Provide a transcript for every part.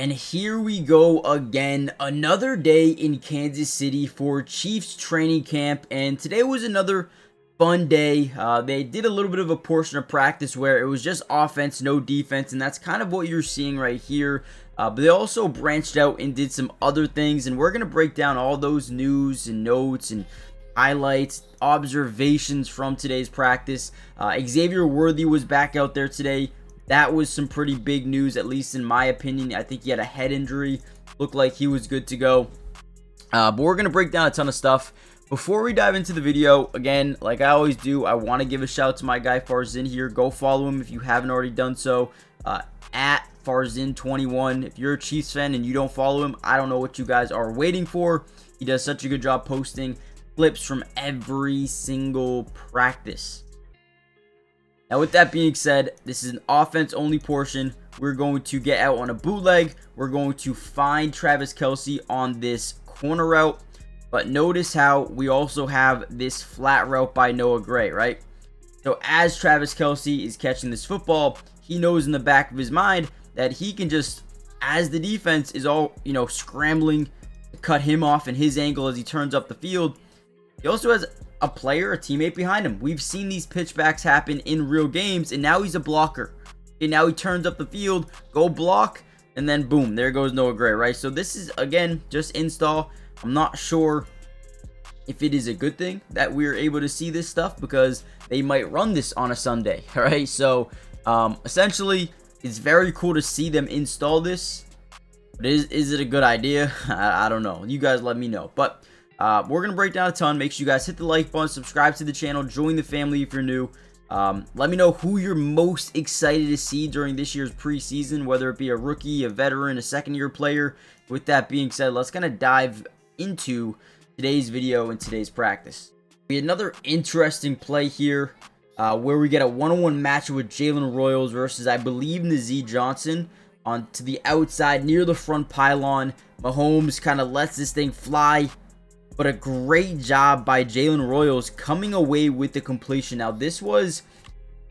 And here we go again, another day in Kansas City for Chiefs training camp, and today was another fun day. They did a little bit of a portion of practice where it was just offense, no defense, and that's kind of what you're seeing right here. But they also branched out and did some other things, and we're going to break down all those news and notes and highlights, observations from today's practice. Xavier Worthy was back out there today. That was some pretty big news, at least in my opinion. I think he had a head injury. Looked like he was good to go. But we're going to break down a ton of stuff. Before we dive into the video, again, like I always do, I want to give a shout out to my guy Farzin here. Go follow him if you haven't already done so. At Farzin21. If you're a Chiefs fan and you don't follow him, I don't know what you guys are waiting for. He does such a good job posting clips from every single practice. Now, with that being said, this is an offense-only portion. We're going to get out on a bootleg. We're going to find Travis Kelce on this corner route. But notice how we also have this flat route by Noah Gray, right? So as Travis Kelce is catching this football, he knows in the back of his mind that he can just, as the defense is all, scrambling to cut him off in his angle as he turns up the field, he also has a player, a teammate behind him. We've seen these pitchbacks happen in real games, and now he's a blocker. And now he turns up the field, go block, and then boom, there goes Noah Gray, right? So this is, again, just install. I'm not sure if it is a good thing that we're able to see this stuff because they might run this on a Sunday, all right? So essentially, it's very cool to see them install this. But is it a good idea? I don't know. You guys let me know. But we're going to break down a ton. Make sure you guys hit the like button, subscribe to the channel, join the family if you're new. Let me know who you're most excited to see during this year's preseason, whether it be a rookie, a veteran, a second-year player. With that being said, let's kind of dive into today's video and today's practice. We had another interesting play here where we get a one-on-one matchup with Jalen Royals versus, I believe, Nazeed Johnson on to the outside near the front pylon. Mahomes kind of lets this thing fly. But a great job by Jalen Royals coming away with the completion. Now, this was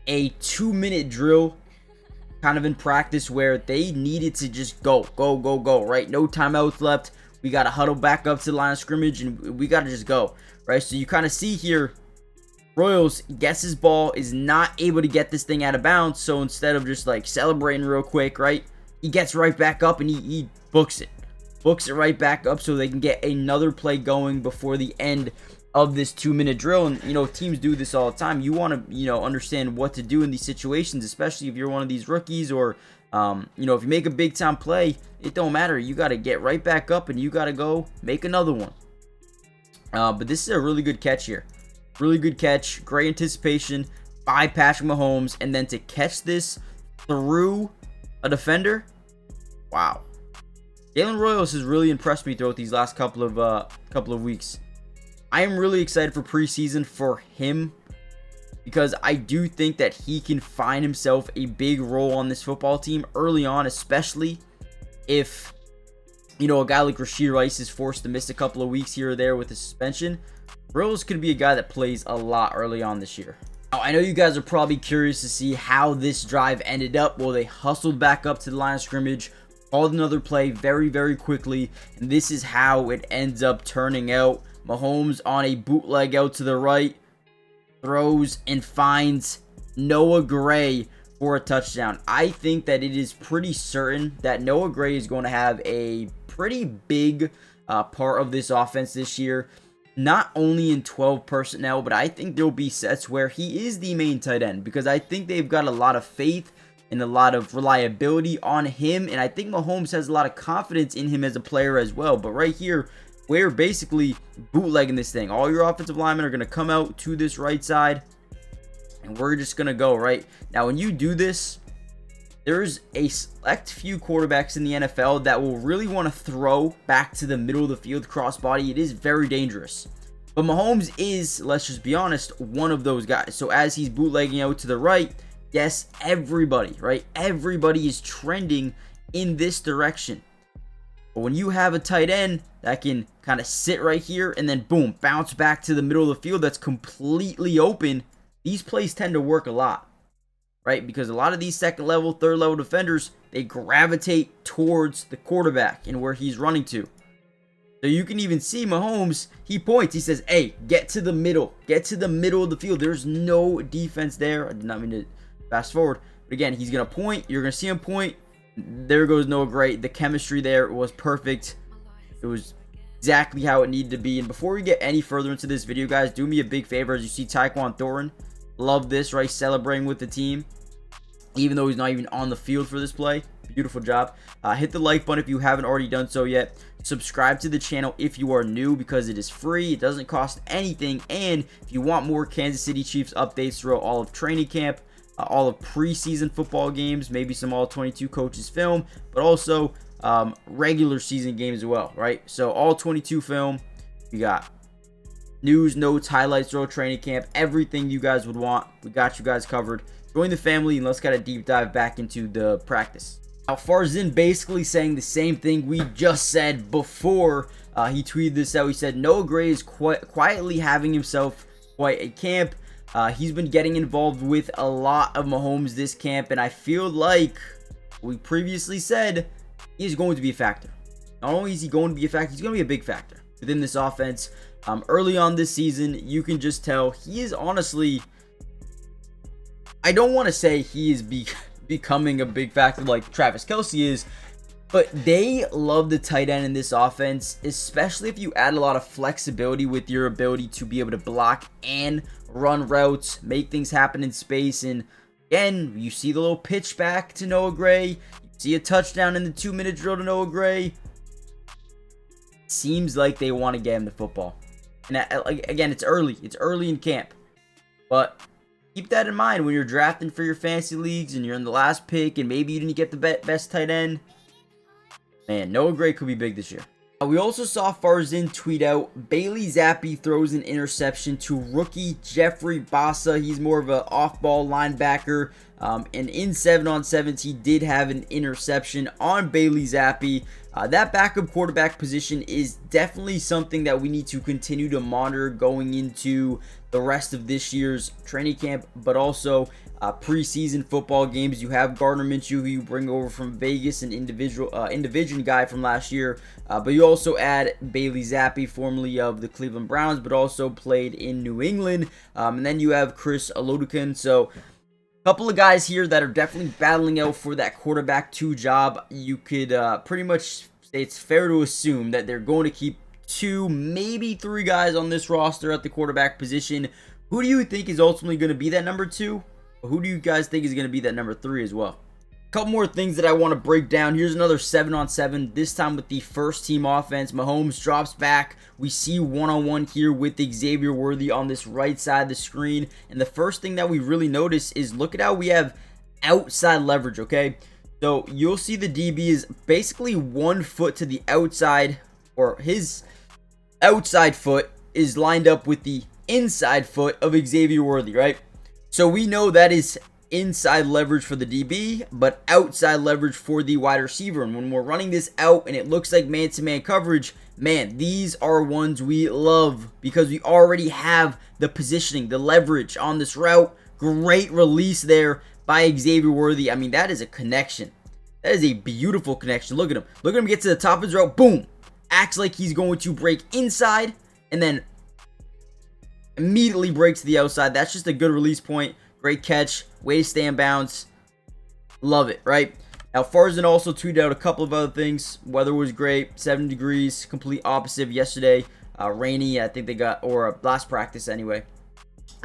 a 2-minute drill kind of in practice where they needed to just go, right? No timeouts left. We got to huddle back up to the line of scrimmage, and we got to just go, right? So you kind of see here, Royals gets his ball, is not able to get this thing out of bounds. So instead of just like celebrating real quick, right? He gets right back up and he books it. Books it right back up so they can get another play going before the end of this 2-minute drill. And teams do this all the time. You want to understand what to do in these situations, especially if you're one of these rookies or if you make a big time play, it don't matter. You got to get right back up and you got to go make another one. But this is a really good catch here. Really good catch, great anticipation by Patrick Mahomes, and then to catch this through a defender, wow. Jalen Royals has really impressed me throughout these last couple of weeks. I am really excited for preseason for him because I do think that he can find himself a big role on this football team early on, especially if a guy like Rashee Rice is forced to miss a couple of weeks here or there with a suspension. Royals could be a guy that plays a lot early on this year. Now, I know you guys are probably curious to see how this drive ended up. Well, they hustled back up to the line of scrimmage, called another play very, very quickly, and this is how it ends up turning out. Mahomes on a bootleg out to the right, throws and finds Noah Gray for a touchdown. I think that it is pretty certain that Noah Gray is going to have a pretty big part of this offense this year. Not only in 12 personnel, but I think there'll be sets where he is the main tight end because I think they've got a lot of faith and a lot of reliability on him, and I think Mahomes has a lot of confidence in him as a player as well. But right here, we're basically bootlegging this thing. All your offensive linemen are going to come out to this right side, and we're just going to go, right? Now, when you do this, there's a select few quarterbacks in the NFL that will really want to throw back to the middle of the field crossbody. It is very dangerous. But Mahomes is, let's just be honest, one of those guys. So as he's bootlegging out to the right, yes, everybody, right? Everybody is trending in this direction. But when you have a tight end that can kind of sit right here and then boom, bounce back to the middle of the field that's completely open, these plays tend to work a lot, right? Because a lot of these second level, third level defenders, they gravitate towards the quarterback and where he's running to. So you can even see Mahomes, he points, he says, hey, get to the middle of the field. There's no defense there. I did not mean to fast forward. But again, he's going to point. You're going to see him point. There goes Noah Gray. The chemistry there was perfect. It was exactly how it needed to be. And before we get any further into this video, guys, do me a big favor. As you see Tyquan Thornton, love this, right? Celebrating with the team, even though he's not even on the field for this play. Beautiful job. Hit the like button if you haven't already done so yet. Subscribe to the channel if you are new, because it is free. It doesn't cost anything. And if you want more Kansas City Chiefs updates throughout all of training camp, all of preseason football games, maybe some all 22 coaches film, but also regular season games as well, right? So all 22 film, we got news, notes, highlights throughout training camp, everything you guys would want. We got you guys covered. Join the family and let's get a deep dive back into the practice. Now, Farzin basically saying the same thing we just said before he tweeted this out. He said Noah Gray is quietly having himself quite a camp. He's been getting involved with a lot of Mahomes this camp, and I feel like we previously said he's going to be a factor. Not only is he going to be a factor, he's going to be a big factor within this offense. Early on this season, you can just tell he is honestly, I don't want to say he is becoming a big factor like Travis Kelce is, but they love the tight end in this offense, especially if you add a lot of flexibility with your ability to be able to block and run routes, make things happen in space. And again, you see the little pitch back to Noah Gray, you see a touchdown in the 2-minute drill to Noah Gray. Seems like they want to get him the football. And again, it's early in camp, but keep that in mind when you're drafting for your fantasy leagues and you're in the last pick and maybe you didn't get the best tight end. Man, Noah Gray could be big this year. We also saw Farzin tweet out, Bailey Zappi throws an interception to rookie Jeffrey Bassa. He's more of an off-ball linebacker. And in 7-on-7s, he did have an interception on Bailey Zappi. That backup quarterback position is definitely something that we need to continue to monitor going into the rest of this year's training camp, but also preseason football games. You have Gardner Minshew, who you bring over from Vegas, an individual guy from last year, but you also add Bailey Zappi, formerly of the Cleveland Browns, but also played in New England, and then you have Chris Olodukun. So couple of guys here that are definitely battling out for that quarterback 2 job. You could pretty much say it's fair to assume that they're going to keep 2, maybe 3 guys on this roster at the quarterback position. Who do you think is ultimately going to be that number 2? Who do you guys think is going to be that number 3 as well? Couple more things that I want to break down. Here's another 7-on-7, this time with the first team offense. Mahomes drops back. We see one-on-one here with Xavier Worthy on this right side of the screen. And the first thing that we really notice is look at how we have outside leverage, okay? So you'll see the DB is basically 1 foot to the outside, or his outside foot is lined up with the inside foot of Xavier Worthy, right? So we know that is inside leverage for the DB, but outside leverage for the wide receiver. And when we're running this out and it looks like man-to-man coverage, man, these are ones we love because we already have the positioning, the leverage on this route. Great release there by Xavier Worthy. I mean, that is a connection. That is a beautiful connection. Look at him. Look at him get to the top of his route. Boom. Acts like he's going to break inside and then immediately breaks to the outside. That's just a good release point. Great catch. Way to stay in bounds. Love it, right? Now, Farzin also tweeted out a couple of other things. Weather was great. 7 degrees. Complete opposite of yesterday. Rainy, I think they got, or last practice anyway.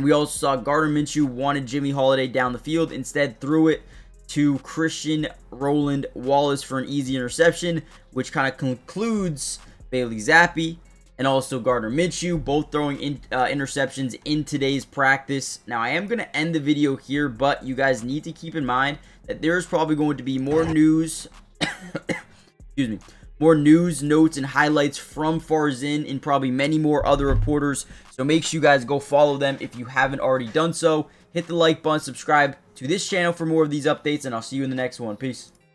We also saw Gardner Minshew wanted Jimmy Holiday down the field. Instead, threw it to Christian Roland Wallace for an easy interception, which kind of concludes Bailey Zappi and also Gardner Minshew, both throwing interceptions in today's practice. Now, I am going to end the video here, but you guys need to keep in mind that there's probably going to be more news, excuse me, more news, notes, and highlights from Farzin and probably many more other reporters. So make sure you guys go follow them if you haven't already done so. Hit the like button, subscribe to this channel for more of these updates, and I'll see you in the next one. Peace.